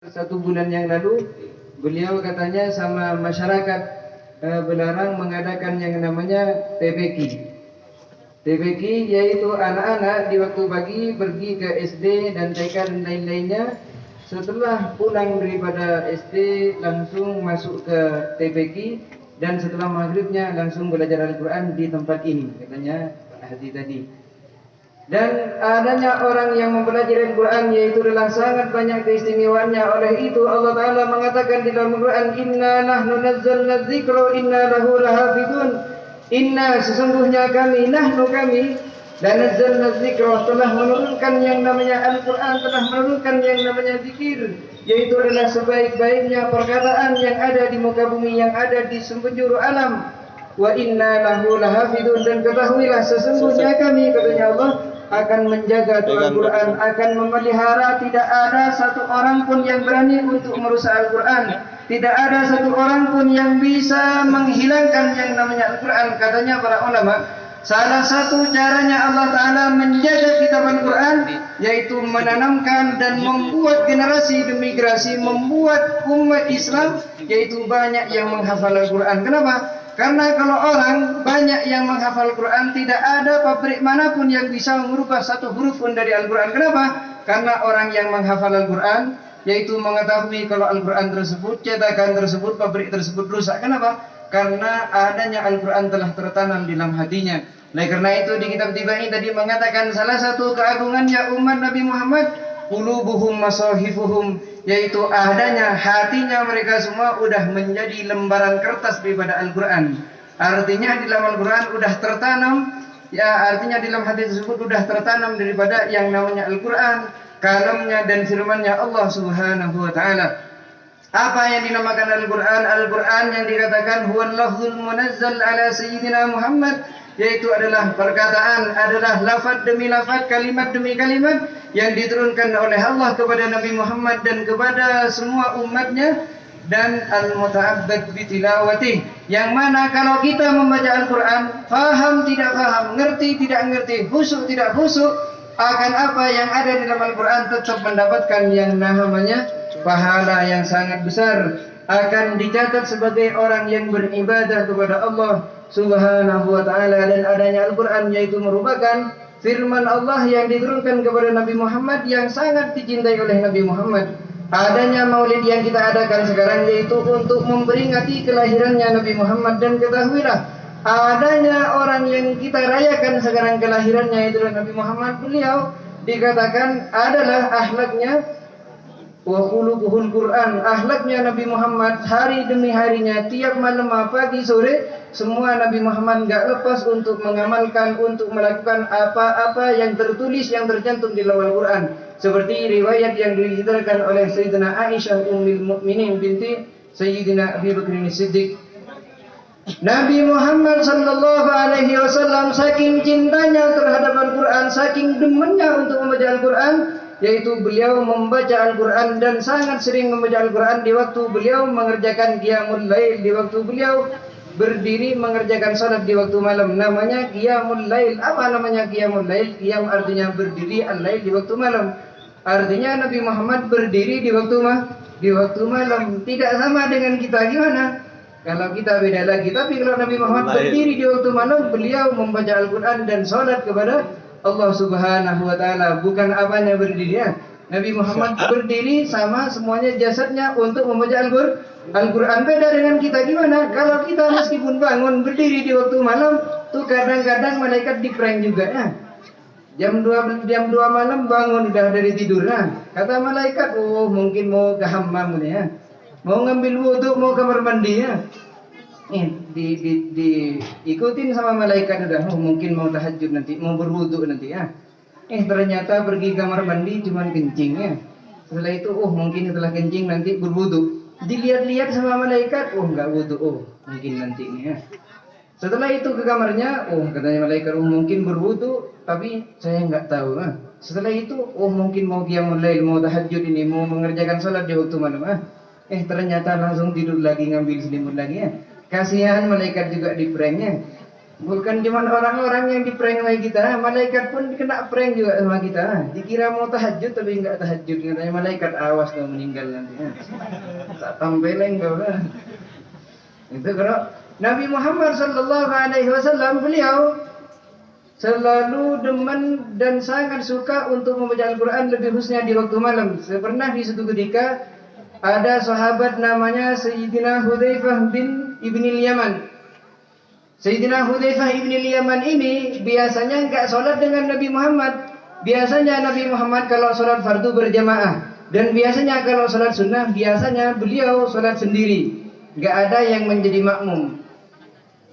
1 bulan yang lalu beliau katanya sama masyarakat Belarang mengadakan yang namanya TBQ. TBQ yaitu anak-anak di waktu pagi pergi ke SD dan TK dan lain-lainnya. Setelah pulang daripada SD langsung masuk ke TBQ dan setelah maghribnya langsung belajar Al-Quran di tempat ini, katanya Pak Haji tadi. Dan adanya orang yang mempelajari Al-Quran yaitu adalah sangat banyak keistimewaannya. Oleh itu Allah Ta'ala mengatakan di dalam Al-Quran, Inna nahnu nazzalna dzikra inna lahu lahafidun. Inna sesungguhnya kami, nahnu kami, dan nazzalna dzikra telah menurunkan yang namanya Al-Quran, telah menurunkan yang namanya zikir, yaitu adalah sebaik-baiknya perkataan yang ada di muka bumi, yang ada di penjuru alam. Wa inna lahu lahafidun, dan ketahuilah sesungguhnya kami, katanya Allah, akan menjaga Al-Quran, akan memelihara. Tidak ada satu orang pun yang berani untuk merusak Al-Quran. Tidak ada satu orang pun yang bisa menghilangkan yang namanya Al-Quran. Katanya para ulama, salah satu caranya Allah Ta'ala menjaga kitab Al-Quran yaitu menanamkan dan membuat generasi demi generasi, membuat umat Islam yaitu banyak yang menghafal Al-Quran. Kenapa? Karena kalau orang banyak yang menghafal Al-Quran, tidak ada pabrik manapun yang bisa merubah satu huruf pun dari Al-Quran. Kenapa? Karena orang yang menghafal Al-Quran yaitu mengetahui kalau Al-Quran tersebut, cetakan tersebut, pabrik tersebut rusak. Kenapa? Karena adanya Al-Quran telah tertanam di dalam hatinya. Oleh karena itu di kitab Tibai tadi mengatakan salah satu keagungannya umat Nabi Muhammad, qulubuhum masahifuhum, yaitu adanya hatinya mereka semua udah menjadi lembaran kertas daripada Al-Quran. Artinya di dalam Al-Quran udah tertanam, ya artinya di dalam hati tersebut udah tertanam daripada yang namanya Al-Quran, kalamnya dan firmannya Allah Subhanahu wa Ta'ala. Apa yang dinamakan Al-Quran? Al-Quran yang dikatakan huwal lafzul munazzal ala sayyidina Muhammad, yaitu adalah perkataan, adalah lafaz demi lafaz, kalimat demi kalimat yang diturunkan oleh Allah kepada Nabi Muhammad dan kepada semua umatnya. Dan al-muta'abbad bitilawatih, yang mana kalau kita membaca Al-Quran, faham tidak faham, ngerti tidak ngerti, khusyuk tidak khusyuk, akan apa yang ada di dalam Al-Quran tetap mendapatkan yang namanya pahala yang sangat besar, akan dicatat sebagai orang yang beribadah kepada Allah Subhanahu wa Ta'ala. Dan adanya Al-Quran yaitu merupakan firman Allah yang diturunkan kepada Nabi Muhammad yang sangat dicintai oleh Nabi Muhammad. Adanya maulid yang kita adakan sekarang yaitu untuk memperingati kelahirannya Nabi Muhammad. Dan ketahuilah, adanya orang yang kita rayakan sekarang kelahirannya itu Nabi Muhammad, beliau dikatakan adalah akhlaknya wa khuluquhul Quran, akhlaknya Nabi Muhammad hari demi harinya, tiap malam, pagi, sore, semua Nabi Muhammad enggak lepas untuk mengamalkan, untuk melakukan apa-apa yang tertulis, yang tercantum di dalam Al-Quran. Seperti riwayat yang diceritakan oleh Sayyidina Aisyah Ummul Mukminin binti Sayyidina Abi Bakr As-Siddiq. Nabi Muhammad sallallahu alaihi wasallam saking cintanya terhadap Al-Quran, saking demennya untuk membaca Al-Quran, yaitu beliau membaca Al-Quran dan sangat sering membaca Al-Quran di waktu beliau mengerjakan qiyamul lail, di waktu beliau berdiri mengerjakan salat di waktu malam. Namanya qiyamul lail. Apa namanya qiyamul lail? Qiyam artinya berdiri, al-lail di waktu malam. Artinya Nabi Muhammad berdiri di waktu malam. Tidak sama dengan kita. Gimana? Kalau kita beda lagi. Tapi kalau Nabi Muhammad berdiri di waktu malam, beliau membaca Al-Quran dan salat kepada Allah Subhanahu wa Ta'ala. Bukan apanya berdiri ya. Nabi Muhammad berdiri sama semuanya jasadnya untuk membaca Al-Quran. Beda dengan kita. Gimana? Kalau kita meskipun bangun berdiri di waktu malam, tuh kadang-kadang malaikat di-prank juga ya. Jam 2 malam bangun udah dari tidur. Nah, kata malaikat, oh mungkin mau ke hammam nih ya. Mau ngambil wudhu, mau kamar mandi ya. Diikutin sama malaikat udah, oh mungkin mau tahajud nanti, mau berwudu nanti ya. Ternyata pergi kamar mandi cuman kencing ya. Setelah itu, oh mungkin setelah kencing nanti berwudu. Dilihat-lihat sama malaikat, oh enggak wudu, oh mungkin nanti ini ya. Setelah itu ke kamarnya, oh katanya malaikat, oh mungkin berwudu, tapi saya enggak tahu. Setelah itu, oh mungkin mau qiyamul lail, mau tahajud ini, mau mengerjakan salat di waktu malam. Ternyata langsung tidur lagi, ngambil selimut lagi ya. Kasihan malaikat juga di pranknya. Bukan cuma orang-orang yang diprank oleh kita, malaikat pun kena prank juga sama kita. Dikira mau tahajud tapi enggak tahajud, katanya malaikat, awas kau meninggal nanti. Tak tampeleng kau lah. Itu kalau Nabi Muhammad sallallahu alaihi wasallam, beliau selalu demen dan sangat suka untuk membaca Al-Quran, lebih khususnya di waktu malam. Pernah di suatu ketika ada sahabat namanya Sayyidina Hudzaifah bin Ibnil Yaman. Sayyidina Hudzaifah Ibnil Yaman ini biasanya enggak sholat dengan Nabi Muhammad. Biasanya Nabi Muhammad kalau sholat fardu berjamaah, dan biasanya kalau sholat sunnah biasanya beliau sholat sendiri, enggak ada yang menjadi makmum.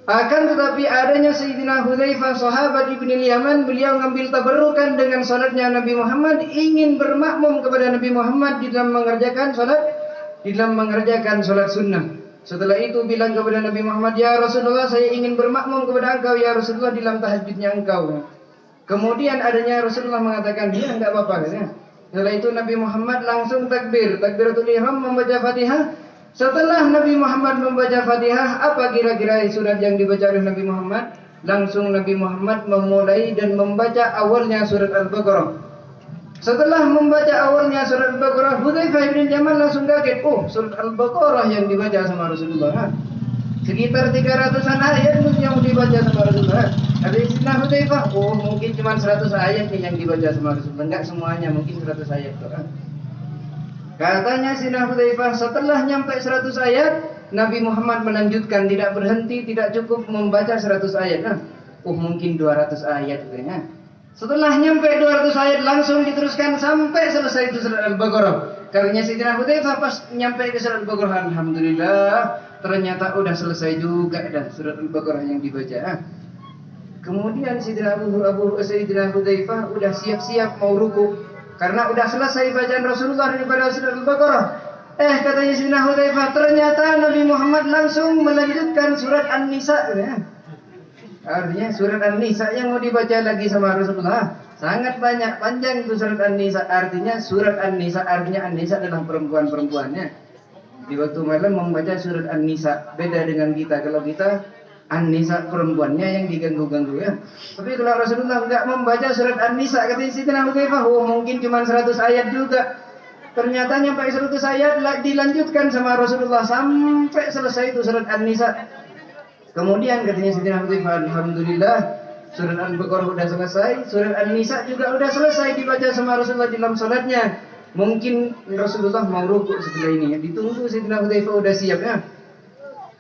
Akan tetapi adanya Sayyidina Hudzaifah sahabat Ibnil Yaman, beliau ngambil tabarrukan dengan salatnya Nabi Muhammad, ingin bermakmum kepada Nabi Muhammad di dalam mengerjakan salat sunnah. Setelah itu bilang kepada Nabi Muhammad, "Ya Rasulullah, saya ingin bermakmum kepada engkau ya Rasulullah di dalam tahajudnya engkau." Kemudian adanya Rasulullah mengatakan, "Ya, enggak apa-apa." Setelah itu Nabi Muhammad langsung takbiratul ihram, membaca Fatihah. Setelah Nabi Muhammad membaca Fatihah, apa kira-kira surat yang dibaca oleh Nabi Muhammad? Langsung Nabi Muhammad memulai dan membaca awalnya surat Al-Baqarah. Setelah membaca awalnya surat Al-Baqarah, Hudzaifah bin Yaman langsung kaget. Oh, surat Al-Baqarah yang dibaca sama Rasulullah. Sekitar 300-an ayat yang dibaca sama Rasulullah. Ada istilah Hudzaifah, oh mungkin cuma 100 ayat yang dibaca sama Rasulullah. Enggak semuanya, mungkin 100 ayat. Katanya Sayyidina Hudzaifah, setelah nyampe 100 ayat, Nabi Muhammad melanjutkan, tidak berhenti, tidak cukup membaca 100 ayat. Mungkin 200 ayat katanya. Setelah nyampe 200 ayat langsung diteruskan sampai selesai itu surat Al-Baqarah. Karena Sayyidina Hudzaifah pas nyampe ke surat Al-Baqarah, alhamdulillah, ternyata udah selesai juga dah surat Al-Baqarah yang dibaca. Kemudian Sayyidina Hudzaifah udah siap-siap mau ruku. Karena udah selesai bacaan Rasulullah daripada surat Al-Baqarah. Katanya Sayyidina Hudzaifah, ternyata Nabi Muhammad langsung melanjutkan surat An-Nisa. Artinya surat An-Nisa yang mau dibaca lagi sama Rasulullah. Sangat banyak, panjang itu surat An-Nisa. Artinya surat An-Nisa, artinya An-Nisa adalah perempuan-perempuannya. Di waktu malam membaca surat An-Nisa. Beda dengan kita. Kalau kita An-Nisa perempuannya yang diganggu-ganggu ya. Tapi kalau Rasulullah enggak membaca surat An-Nisa, katanya Sayyidina Hudzaifah, mungkin cuma 100 ayat juga. Ternyata nyampe 100 ayat dilanjutkan sama Rasulullah sampai selesai itu surat An-Nisa. Kemudian katanya Sayyidina Hudzaifah, alhamdulillah surat Al-Baqarah sudah selesai, surat An-Nisa juga sudah selesai dibaca sama Rasulullah dalam salatnya. Mungkin Rasulullah mau rukuk setelah ini. Ditunggu Sayyidina Hudzaifah sudah siap ya.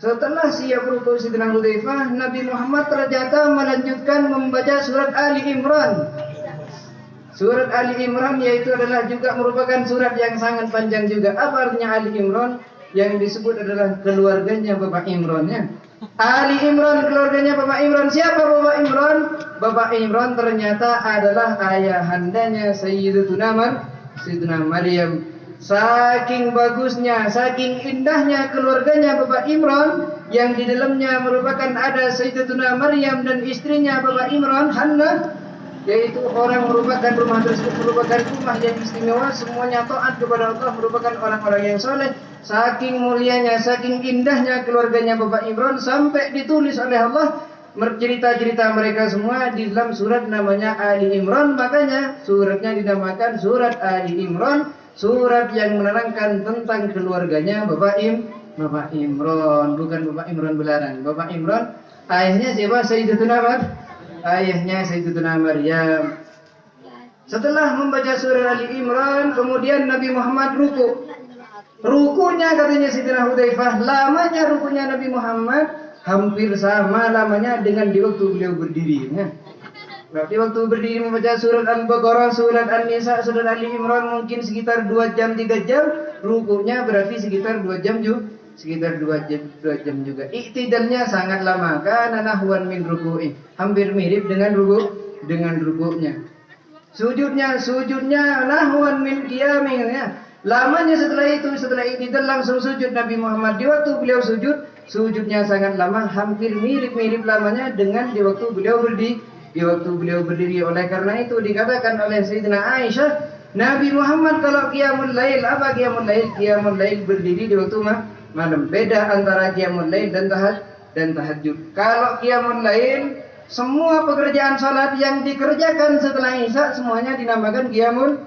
Setelah siap rukuk Sayyidina Hudzaifah, Nabi Muhammad ternyata melanjutkan membaca surat Ali Imran. Surat Ali Imran yaitu adalah juga merupakan surat yang sangat panjang juga. Apa artinya Ali Imran? Yang disebut adalah keluarganya Bapak Imran ya. Ali Imran, keluarganya Bapak Imran. Siapa Bapak Imran? Bapak Imran ternyata adalah ayahandanya Sayyidatuna Maryam. Saking bagusnya, saking indahnya keluarganya Bapak Imran, yang di dalamnya merupakan ada Sayyidatuna Maryam dan istrinya Bapak Imran, Hannah, yaitu orang merupakan rumah tersebut merupakan rumah yang istimewa, semuanya taat kepada Allah, merupakan orang-orang yang soleh. Saking mulianya, saking indahnya keluarganya Bapak Imran, sampai ditulis oleh Allah cerita-cerita mereka semua di dalam surat namanya Ali Imran. Makanya suratnya dinamakan surat Ali Imran, surat yang menerangkan tentang keluarganya Bapak Imran, bukan Bapak Imran Belarang. Bapak Imran ayahnya siapa? Ayahnya Sayyidatuna Maryam. Setelah membaca surah Ali Imran, kemudian Nabi Muhammad ruku. Rukunya katanya Sayyidina Hudzaifah, lamanya rukunya Nabi Muhammad hampir sama lamanya dengan di waktu beliau berdiri. Di waktu berdiri membaca surat Al-Baqarah, surat An-Nisa, surat Ali Imran mungkin sekitar 2 jam 3 jam. Rukunya berarti sekitar 2 jam juga. Sekitar 2 jam juga. Iktidalnya sangat lama. Kana nahwan min ruku'i. Hampir mirip dengan rukuknya. Sujudnya nahwan min qiyamnya. Lamanya setelah iktidal langsung sujud Nabi Muhammad. Di waktu beliau sujud, sujudnya sangat lama, hampir mirip lamanya dengan di waktu beliau berdiri. Oleh karena itu dikatakan oleh Sayyidina Aisyah, Nabi Muhammad kalau qiyamul lail, apa qiyamul lail? Qiyamul lail berdiri di waktu malam. Beda antara qiyamul lail dan tahajud. Kalau qiyamul lail, semua pekerjaan salat yang dikerjakan setelah Isya semuanya dinamakan qiyamul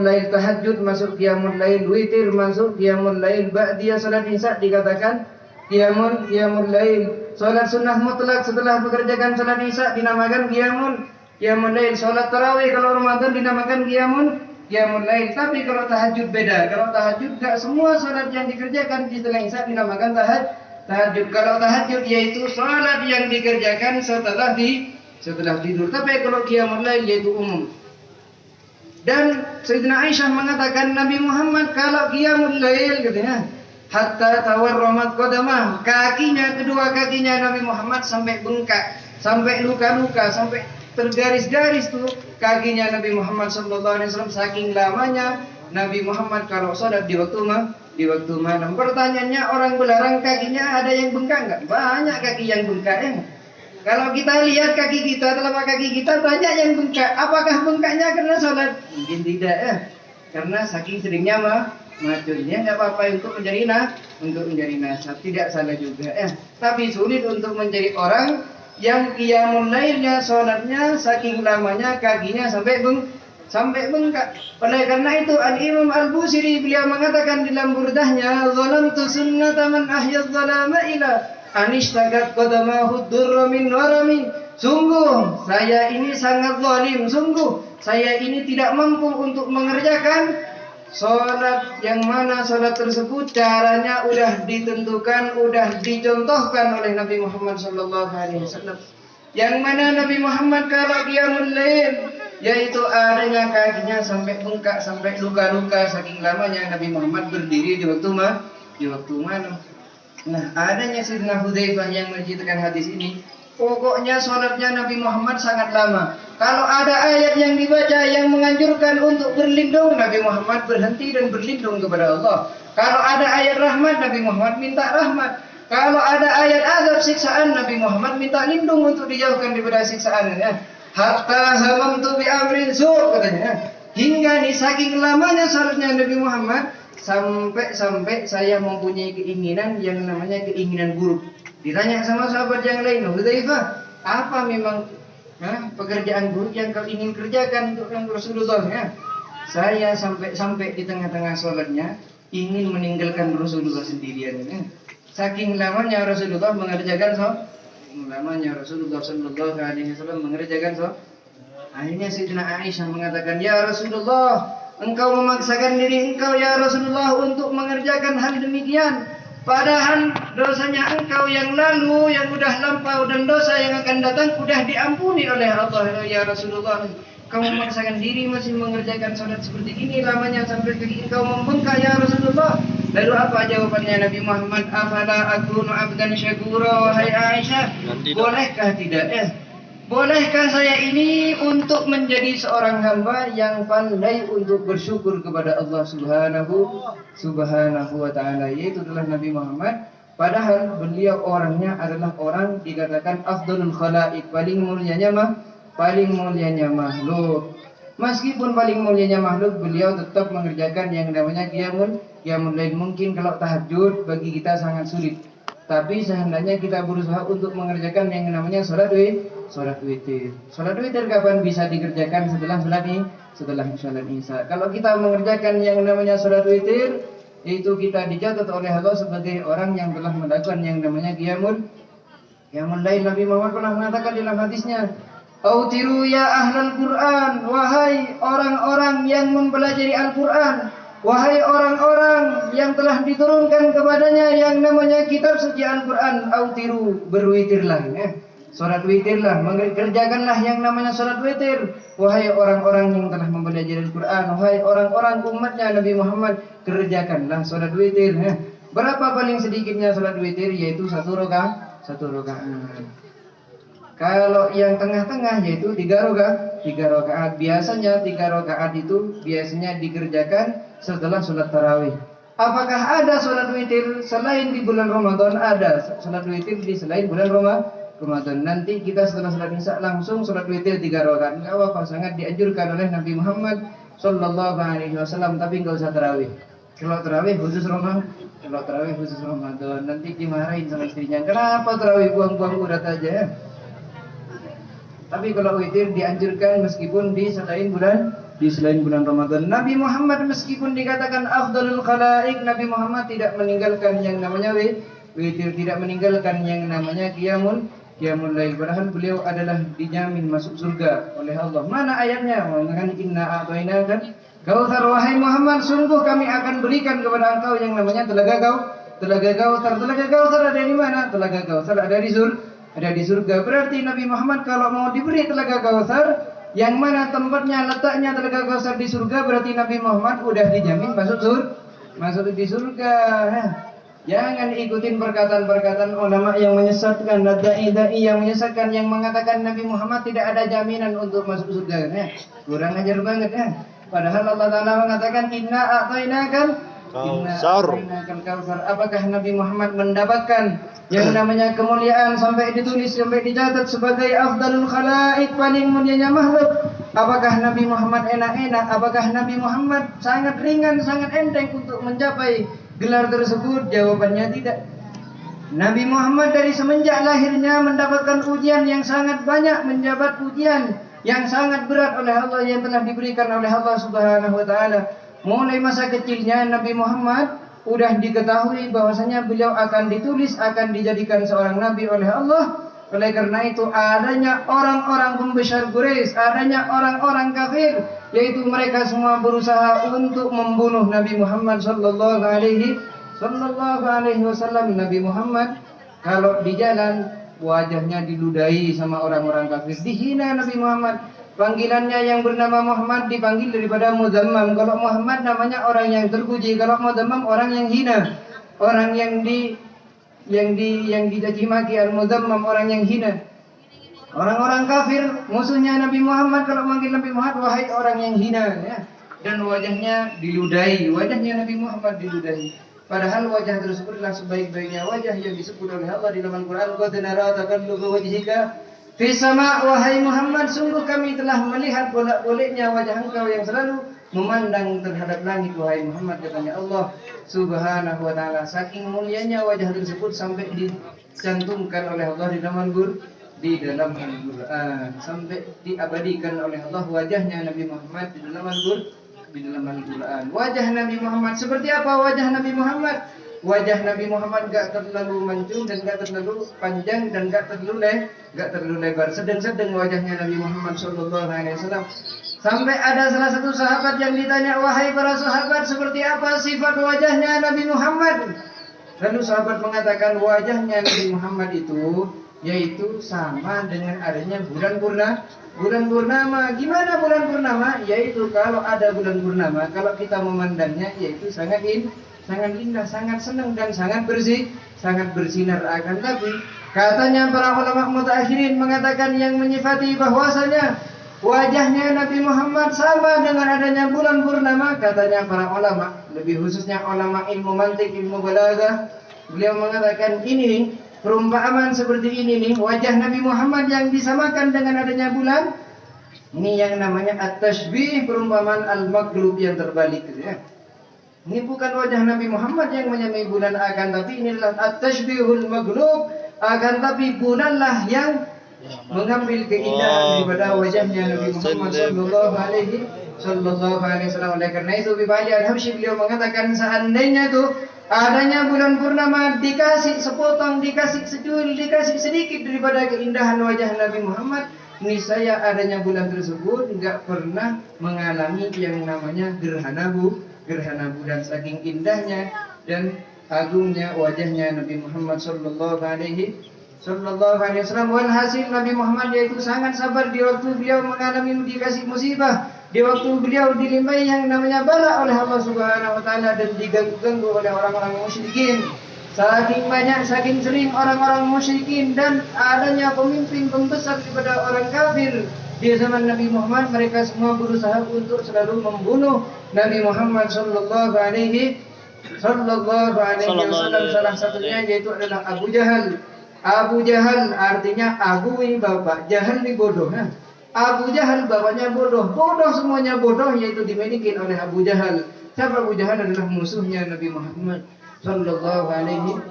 lail. Tahajud masuk qiyamul lail, witir masuk qiyamul lail, ba'diyah salat Isya dikatakan qiyamul lail. Salat sunnah mutlak setelah mengerjakan salat Isya dinamakan qiyamul lail. Salat tarawih kalau Ramadan dinamakan qiyamul lail. Tapi kalau tahajud beda. Kalau tahajud enggak semua salat yang dikerjakan di setelah Isya dinamakan tahajud. Kalau tahajud yaitu salat yang dikerjakan setelah tidur. Tapi kalau qiyamul lail yaitu umum. Dan Sayyidina Aisyah mengatakan Nabi Muhammad kalau qiyamul lail katanya hatta tawarramat qadamah, kedua kakinya Nabi Muhammad sampai bengkak, sampai luka-luka, sampai tergaris-garis tuh kakinya Nabi Muhammad sallallahu alaihi wasallam, saking lamanya Nabi Muhammad kalau salat di waktu malam. Pertanyaannya, orang belarang kakinya ada yang bengkak enggak? Banyak kaki yang bengkak ya. Kalau kita lihat kaki kita, telapak kaki kita banyak yang bengkak. Apakah bengkaknya karena salat? Mungkin tidak ya. Karena saking seringnya macunnya enggak apa-apa untuk menjadi nasab, tidak salah juga ya. Tapi sulit untuk menjadi orang yang qiyamul lailnya salatnya saking lamanya kakinya sampai bengkak. Oleh karena itu Al-Imam Al-Busiri beliau mengatakan dalam burdahnya, "Zalamtu sunnata man ahya dzalama ila anishtagat qadamahu durra min warami." Sungguh saya ini sangat zalim, sungguh saya ini tidak mampu untuk mengerjakan salat yang mana salat tersebut caranya udah ditentukan, udah dicontohkan oleh Nabi Muhammad sallallahu alaihi wasallam. Yang mana Nabi Muhammad kalau qiyamul lail yaitu adanya kakinya sampai bengkak, sampai luka-luka saking lamanya Nabi Muhammad berdiri di waktu malam. Nah, adanya Sayyidina Hudzaifah yang menceritakan hadis ini, pokoknya salatnya Nabi Muhammad sangat lama. Kalau ada ayat yang dibaca yang menganjurkan untuk berlindung, Nabi Muhammad berhenti dan berlindung kepada Allah. Kalau ada ayat rahmat, Nabi Muhammad minta rahmat. Kalau ada ayat azab siksaan, Nabi Muhammad minta lindung untuk dijauhkan daripada siksaan ya. Hatta hamamtu bi amrin su' katanya. Hingga nih saking lamanya salatnya Nabi Muhammad sampai saya mempunyai keinginan yang namanya keinginan buruk. Ditanya sama sahabat yang lain, "Hudzaifah, apa memang pekerjaan buruk yang kau ingin kerjakan untuk Rasulullah ya?" Saya sampai di tengah-tengah salatnya ingin meninggalkan Rasulullah sendirian ya. Saking lamanya Rasulullah mengerjakan Rasulullah sallallahu alaihi wasallam mengerjakan akhirnya Sayyidina Aisyah mengatakan, "Ya Rasulullah, engkau memaksakan diri engkau ya Rasulullah untuk mengerjakan hal demikian. Padahal dosanya engkau yang lalu, yang udah lampau dan dosa yang akan datang udah diampuni oleh Allah ya Rasulullah. Kau memaksakan diri masih mengerjakan salat seperti ini lamanya sampai engkau membengkak ya Rasulullah." Lalu apa jawabannya Nabi Muhammad? "Afala akunu abdan syakura, wahai Aisyah? Bolehkah tidak ya? Bolehkah saya ini untuk menjadi seorang hamba yang pandai untuk bersyukur kepada Allah Subhanahu wa taala?" Yaitu adalah Nabi Muhammad. Padahal beliau orangnya adalah orang dikatakan afdalul khalaik, paling mulianya makhluk. Meskipun paling mulianya makhluk, beliau tetap mengerjakan yang namanya qiyamul lail. Mungkin kalau tahajud bagi kita sangat sulit, tapi sehendaknya kita berusaha untuk mengerjakan yang namanya salat witir. Salat witir kapan bisa dikerjakan? Setelah salat Isya. Kalau kita mengerjakan yang namanya salat witir, itu kita dicatat oleh Allah sebagai orang yang telah melakukan yang namanya qiyamul lail. Nabi Muhammad pernah mengatakan dalam hadisnya, "Autiru ya ahlal Quran," wahai orang-orang yang mempelajari Al-Quran, wahai orang-orang yang telah diturunkan kepadanya yang namanya kitab suci Al-Quran, autiru, berwitirlah ya. Salat witirlah, mengerjakanlah yang namanya salat witir. Wahai orang-orang yang telah mempelajari Al-Quran, wahai orang-orang umatnya Nabi Muhammad, kerjakanlah salat witir ya. Berapa paling sedikitnya salat witir? Yaitu satu rakaat. Kalau yang tengah-tengah yaitu 3 rakaat. Biasanya 3 rakaat itu biasanya dikerjakan setelah sholat tarawih. Apakah ada sholat witir selain di bulan Ramadan? Ada sholat witir di selain bulan Ramadan. Nanti kita setelah sholat Isya langsung sholat witir 3 rakaat. Enggak apa-apa, sangat dianjurkan oleh Nabi Muhammad sallallahu alaihi wasallam, tapi enggak usah tarawih. Kalau terawih khusus Ramadan, kalau terawih khusus Ramadan, nanti dimarahin sama istrinya. Kenapa terawih buang-buang urat aja? Tapi kalau witir dianjurkan meskipun di selain bulan Ramadan. Nabi Muhammad meskipun dikatakan afdalul khalaik, Nabi Muhammad tidak meninggalkan yang namanya witir, tidak meninggalkan yang namanya qiyamul lail. Padahal beliau adalah dijamin masuk surga oleh Allah. Mana ayatnya? Mengatakan inna a'tainaka Kautsar, wahai Muhammad, sungguh kami akan berikan kepada engkau yang namanya telaga Kautsar. Telaga Kautsar ada di mana? Telaga Kautsar ada di surga. Berarti Nabi Muhammad kalau mau diberi telaga Kautsar, yang mana tempatnya letaknya telaga Kautsar di surga, berarti Nabi Muhammad udah dijamin masuk di surga. Jangan ikutin perkataan-perkataan ulama yang menyesatkan, dai-dai yang menyesatkan, yang mengatakan Nabi Muhammad tidak ada jaminan untuk masuk surga. Kurang ajar banget ya. Padahal Allah Ta'ala mengatakan inna a'tainakal kautsar. Apakah Nabi Muhammad mendapatkan yang namanya kemuliaan sampai ditulis, sampai dicatat sebagai afdalul khalaik, paling mulianya makhluk? Apakah Nabi Muhammad enak-enak? Apakah Nabi Muhammad sangat ringan, sangat enteng untuk mencapai gelar tersebut? Jawabannya tidak. Nabi Muhammad dari semenjak lahirnya mendapatkan ujian yang sangat banyak, menjabat ujian yang sangat berat oleh Allah yang telah diberikan oleh Allah Subhanahu wa taala. Mulai masa kecilnya Nabi Muhammad sudah diketahui bahwasanya beliau akan ditulis, akan dijadikan seorang nabi oleh Allah. Oleh karena itu adanya orang-orang pembesar Quraisy, adanya orang-orang kafir, yaitu mereka semua berusaha untuk membunuh Nabi Muhammad sallallahu alaihi wasallam. Nabi Muhammad kalau di jalan wajahnya diludahi sama orang-orang kafir, dihina Nabi Muhammad. Panggilannya yang bernama Muhammad dipanggil daripada Muzammam. Kalau Muhammad namanya orang yang terpuji, kalau Muzammam orang yang hina, orang yang dicaci maki. Al-Muzammam orang yang hina. Orang-orang kafir musuhnya Nabi Muhammad kalau manggil Nabi Muhammad wahai orang yang hina, ya. Dan wajahnya diludahi, wajahnya Nabi Muhammad diludahi. Padahal wajah tersebutlah sebaik-baiknya wajah yang disebut oleh Allah di dalam Quran. Qad nara taqalluba wajhika fis sama', wahai Muhammad, sungguh kami telah melihat bolak-baliknya wajah engkau yang selalu memandang terhadap langit, wahai Muhammad, katanya Allah Subhanahu wa taala. Saking mulianya wajah tersebut sampai dicantumkan oleh Allah di dalam Al-Qur'an, sampai diabadikan oleh Allah wajahnya Nabi Muhammad di dalam Al-Quran. Wajah Nabi Muhammad seperti apa wajah Nabi Muhammad? Wajah Nabi Muhammad gak terlalu mancung dan gak terlalu panjang dan gak terlalu lebar. Sedang-sedang wajahnya Nabi Muhammad sallallahu alaihi wasallam. Sampai ada salah satu sahabat yang ditanya, wahai para sahabat, seperti apa sifat wajahnya Nabi Muhammad? Lalu sahabat mengatakan wajahnya Nabi Muhammad itu yaitu sama dengan adanya bulan purnama. Gimana bulan purnama? Yaitu kalau ada bulan purnama, kalau kita memandangnya yaitu sangat indah, sangat senang dan sangat bersinar. Akan tapi katanya para ulama mutaakhirin mengatakan yang menyifati bahwasanya wajahnya Nabi Muhammad sama dengan adanya bulan purnama, katanya para ulama, lebih khususnya ulama ilmu mantik, ilmu balaghah, beliau mengatakan ini perumpamaan seperti ini nih, wajah Nabi Muhammad yang disamakan dengan adanya bulan, ini yang namanya at-tashbih, perumpamaan al-maghlub yang terbalik gitu ya. Ini bukan wajah Nabi Muhammad yang menyamai bulan, akan tapi inilah at-tashbihul maghlub, akan tapi bulanlah yang mengambil keindahan daripada wajahnya Nabi Muhammad sallallahu alaihi wasallam. Oleh karena itu Habib Ali Al-Habsyi beliau mengatakan seandainya itu adanya bulan purnama dikasih sepotong, dikasih sedul, dikasih sedikit daripada keindahan wajah Nabi Muhammad, niscaya adanya bulan tersebut enggak pernah mengalami yang namanya gerhana bulan. Saking indahnya dan agungnya wajahnya Nabi Muhammad sallallahu alaihi wasallam. Walhasil Nabi Muhammad yaitu sangat sabar di waktu beliau mengalami dikasih musibah, di waktu beliau dilimpai yang namanya bala oleh Allah Subhanahu wa taala dan diganggu-ganggu oleh orang-orang musyrikin. Saking banyak, saking sering orang-orang musyrikin dan adanya pemimpin pembesar kepada orang kafir di zaman Nabi Muhammad, mereka semua berusaha untuk selalu membunuh Nabi Muhammad sallallahu alaihi wasallam. Salah satunya yaitu adalah Abu Jahal. Abu Jahal artinya Abu ini bapak, Jahal ini bodoh. Abu Jahal bapaknya bodoh semuanya bodoh, yaitu dimiliki oleh Abu Jahal. Siapa Abu Jahal? Adalah musuhnya Nabi Muhammad sallallahu alaihi.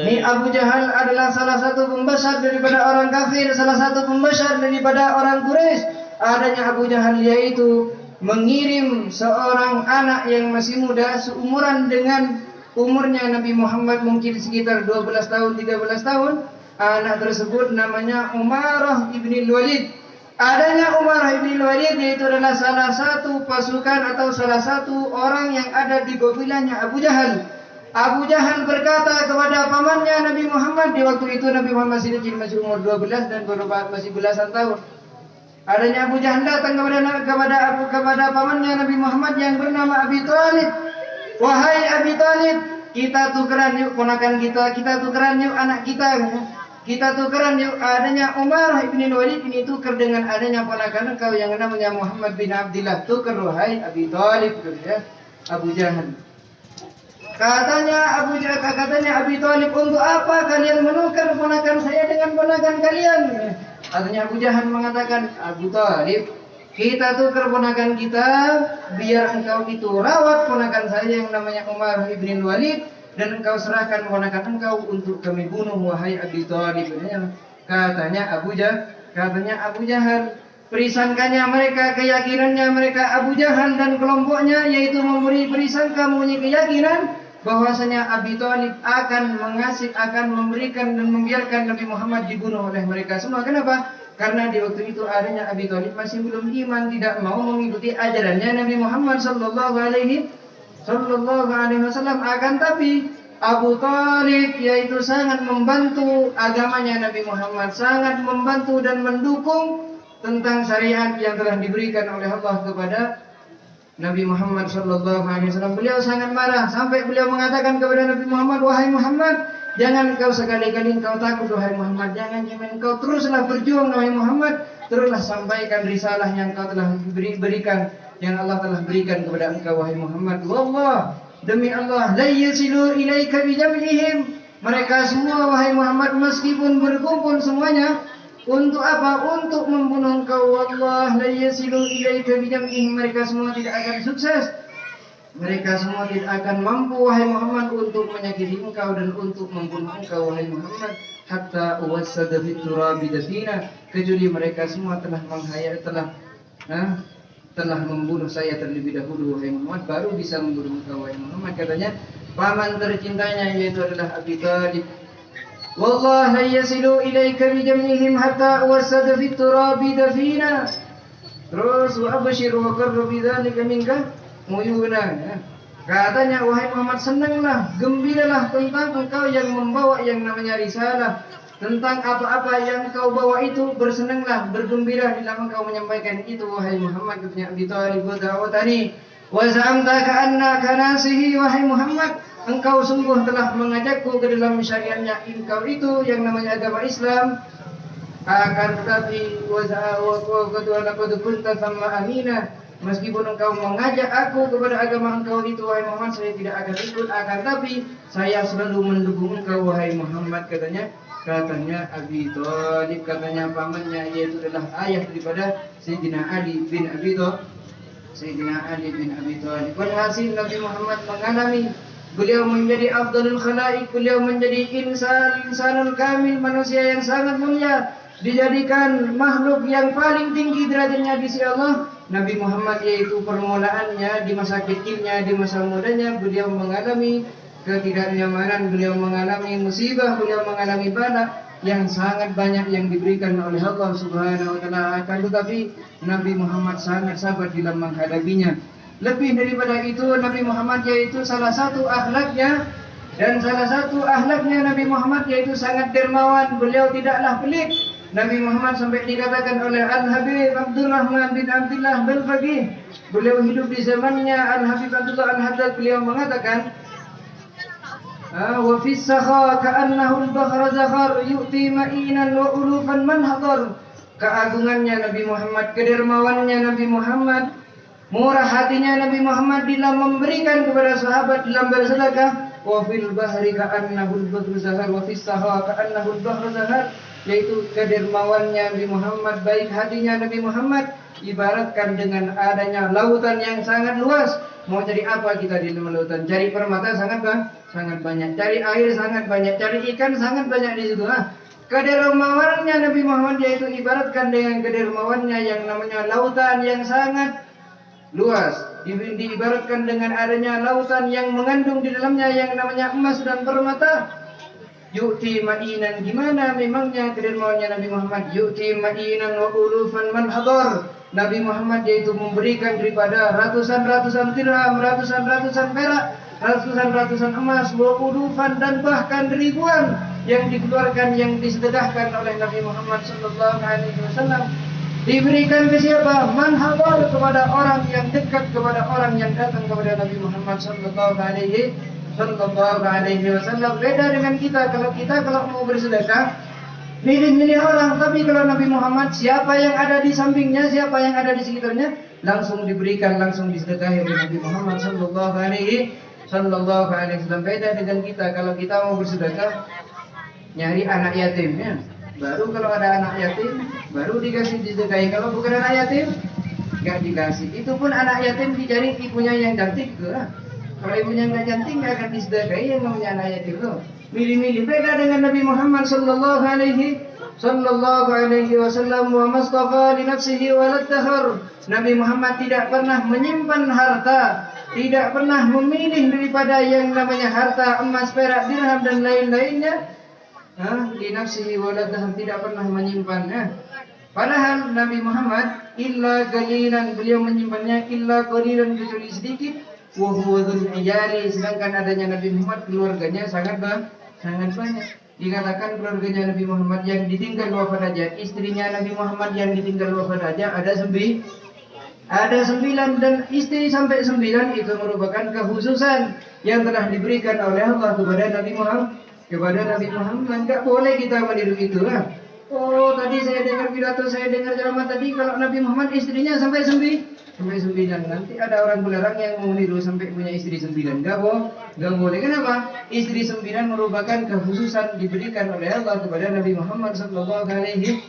Ini Abu Jahal adalah salah satu pembesar daripada orang kafir, salah satu pembesar daripada orang Quraisy. Adanya Abu Jahal yaitu mengirim seorang anak yang masih muda seumuran dengan umurnya Nabi Muhammad, mungkin sekitar 12 tahun, 13 tahun. Anak tersebut namanya Umarah ibn Walid. Adanya Umarah ibn Walid yaitu adalah salah satu pasukan atau salah satu orang yang ada di kabilahnya Abu Jahal. Abu Jahal berkata kepada pamannya Nabi Muhammad, di waktu itu Nabi Muhammad masih umur 12 dan berobat masih belasan tahun. Adanya Abu Jahal datang kepada pamannya Nabi Muhammad yang bernama Abi Thalib. Wahai Abi Thalib, kita tukeran yuk ponakan kita tukeran yuk anak kita. Kita tukeran yuk, adanya Umar ibn Walid ini tukar dengan adanya ponakan engkau yang namanya Muhammad bin Abdullah. Tukar wahai Abi Thalib, ya, Abu Jahal. Katanya Abi Thalib, untuk apa kalian menukar ponakan saya dengan ponakan kalian? Katanya Abu Jahal mengatakan, Abu Thalib, kita tukar ponakan kita biar engkau itu rawat ponakan saya yang namanya Umar ibn Walid, dan engkau serahkan ponakan engkau untuk kami bunuh wahai Abi Thalib. Katanya Abu Jahal, perisangkanya mereka, keyakinannya mereka Abu Jahal dan kelompoknya yaitu memberi perisangka, mempunyai keyakinan bahwasanya Abi Thalib akan memberikan dan membiarkan Nabi Muhammad dibunuh oleh mereka semua. Kenapa? Karena di waktu itu adanya Abi Thalib masih belum iman, tidak mau mengikuti ajarannya Nabi Muhammad sallallahu alaihi wasallam. Akan tapi Abu Thalib yaitu sangat membantu agamanya Nabi Muhammad, sangat membantu dan mendukung tentang syariat yang telah diberikan oleh Allah kepada Nabi Muhammad sallallahu alaihi wasallam. Beliau sangat marah sampai beliau mengatakan kepada Nabi Muhammad, wahai Muhammad, jangan kau sekali-kali engkau takut wahai Muhammad, jangan engkau teruslah berjuang wahai Muhammad, teruslah sampaikan risalah yang kau telah berikan, yang Allah telah berikan kepada engkau wahai Muhammad. Wallah, demi Allah, la yasilu ilaika bijam'ihim, mereka semua wahai Muhammad meskipun berkumpul semuanya untuk apa? Untuk membunuh engkau. Wallah la yasilu ilaika bijam'ihim, mereka semua tidak akan sukses, mereka semua tidak akan mampu wahai Muhammad untuk menyakiti engkau dan untuk membunuh engkau wahai Muhammad, hatta uwassada fit turabi dafina, kecuali mereka semua telah telah membunuh saya terlebih dahulu wahai Muhammad, baru bisa membunuh engkau wahai Muhammad. Katanya paman tercintanya yaitu adalah Abi Thalib. Wallah la yasilu ilaika bijam'ihim hatta uwassada fit turabi dafina. Terus wa abshir wa qarru bidzalika minka muyuna. Katanya wahai Muhammad, senanglah, gembiralah tentang engkau yang membawa yang namanya risalah, tentang apa-apa yang kau bawa itu bersenanglah, bergembira bila engkau menyampaikan itu wahai Muhammad. Katanya Abi Thalib, da'watani wa za'amta ka'annaka nasihi, wahai Muhammad, engkau sungguh telah mengajakku ke dalam syariatnya engkau itu yang namanya agama Islam. Akan tetapi wa kunta thamma amina, meskipun engkau mengajak aku kepada agama engkau itu wahai Muhammad, saya tidak akan ikut, akan tapi saya selalu mendukung engkau wahai Muhammad. Katanya Abi Thalib, katanya pamannya yaitu adalah ayah daripada Sayyidina Ali bin Abi Thalib. Walhasil Nabi Muhammad mengalami, beliau menjadi afdalul khalaik, beliau menjadi insanul kamil, manusia yang sangat mulia, dijadikan makhluk yang paling tinggi derajatnya di sisi Allah. Nabi Muhammad yaitu permulaannya di masa kecilnya, di masa mudanya beliau mengalami ketidaknyamanan, beliau mengalami musibah, beliau mengalami bala yang sangat banyak yang diberikan oleh Allah Subhanahu wa taala. Akan tetapi Nabi Muhammad sangat sabar dalam menghadapinya. Lebih daripada itu, Nabi Muhammad yaitu salah satu akhlaknya Nabi Muhammad yaitu sangat dermawan. Beliau tidaklah pelit. Nabi Muhammad sampai dikatakan oleh Al-Habib Abdurrahman bin Abdullah Al-Faqih, beliau hidup di zamannya Al-Habib Abdullah Al-Haddad, beliau mengatakan, wa fis sakha ka'annahu al-bahra zakhar yu'ti ma'inan wa ulufan man hadar. Keagungannya Nabi Muhammad, kedermawannya Nabi Muhammad, murah hatinya Nabi Muhammad dalam memberikan kepada sahabat, dalam bersedekah. Wa fil bahri ka'annahu al-bahru zakhar wa fis sakha ka'annahu al-bahru zakhar, yaitu kedermawannya Nabi Muhammad, baik hatinya Nabi Muhammad ibaratkan dengan adanya lautan yang sangat luas. Mau cari apa kita di lautan? Cari permata sangat banyak. Cari air sangat banyak. Cari ikan sangat banyak di situ. Kedermawannya Nabi Muhammad yaitu ibaratkan dengan kedermawannya yang namanya lautan yang sangat luas. Diibaratkan dengan adanya lautan yang mengandung di dalamnya yang namanya emas dan permata. Yu'ti ma'inan, gimana memangnya kedermawannya Nabi Muhammad? Yu'ti ma'inan wa ulufan man hadar. Nabi Muhammad yaitu memberikan daripada ratusan-ratusan dirham, ratusan-ratusan perak, ratusan-ratusan emas, wa ulufan dan bahkan ribuan yang dikeluarkan, yang disedekahkan oleh Nabi Muhammad sallallahu alaihi wasallam. Diberikan ke siapa? Man hadar, kepada orang yang dekat, kepada orang yang datang kepada Nabi Muhammad sallallahu alaihi wasallam. Beda dengan kita. Kalau mau bersedekah, milih-milih orang. Tapi kalau Nabi Muhammad, siapa yang ada di sampingnya, siapa yang ada di sekitarnya, langsung diberikan, langsung disedekahi oleh Nabi Muhammad sallallahu alaihi wasallam. Beda dengan kita. Kalau kita mau bersedekah, nyari anak yatimnya. Baru kalau ada anak yatim, baru dikasih disedekahi. Kalau bukan anak yatim, nggak dikasih. Itu pun anak yatim dicari ibunya yang cantik juga. Kalau ibunya nggak cantik, nggak akan disedekahi yang namanya anak yatim loh. Milih-milih. Beda dengan Nabi Muhammad sallallahu alaihi wasallam. Wa mastafa li nafsihi wa ladahar. Nabi Muhammad tidak pernah menyimpan harta, tidak pernah memilih daripada yang namanya harta, emas, perak, dirham dan lain-lainnya. Li nafsihi wa ladahar, tidak pernah menyimpannya. Padahal Nabi Muhammad illa qalilan, beliau menyimpannya illa qalilan, kecuali sedikit. Wahudul iyali, sedangkan adanya Nabi Muhammad keluarganya sangat banyak. Dikatakan keluarganya Nabi Muhammad yang ditinggal wafat aja, istrinya Nabi Muhammad yang ditinggal wafat aja ada 9, dan istri sampai 9 itu merupakan kekhususan yang telah diberikan oleh Allah kepada Nabi Muhammad. Enggak boleh kita meniru itu lah. Oh, tadi saya dengar pidato, saya dengar ceramah tadi, kalau Nabi Muhammad istrinya sampai 9. Nanti ada orang belarang yang mau niru sampai punya istri 9. Enggak boleh. Kenapa? Istri 9 merupakan kekhususan diberikan oleh Allah kepada Nabi Muhammad sallallahu alaihi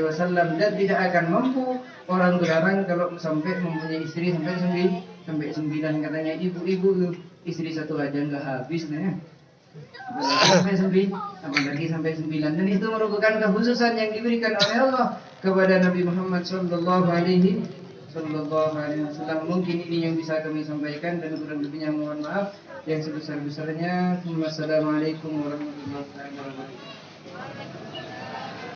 wasallam, dan tidak akan mampu orang belarang kalau sampai mempunyai istri sampai 9. Katanya ibu-ibu istri satu aja enggak habis nih. Sampai 9, apalagi sampai 9, dan itu merupakan kekhususan yang diberikan oleh Allah kepada Nabi Muhammad sallallahu alaihi wasallam. Mungkin ini yang bisa kami sampaikan, dan kurang lebihnya mohon maaf yang sebesar-besarnya. Wassalamualaikum warahmatullahi wabarakatuh.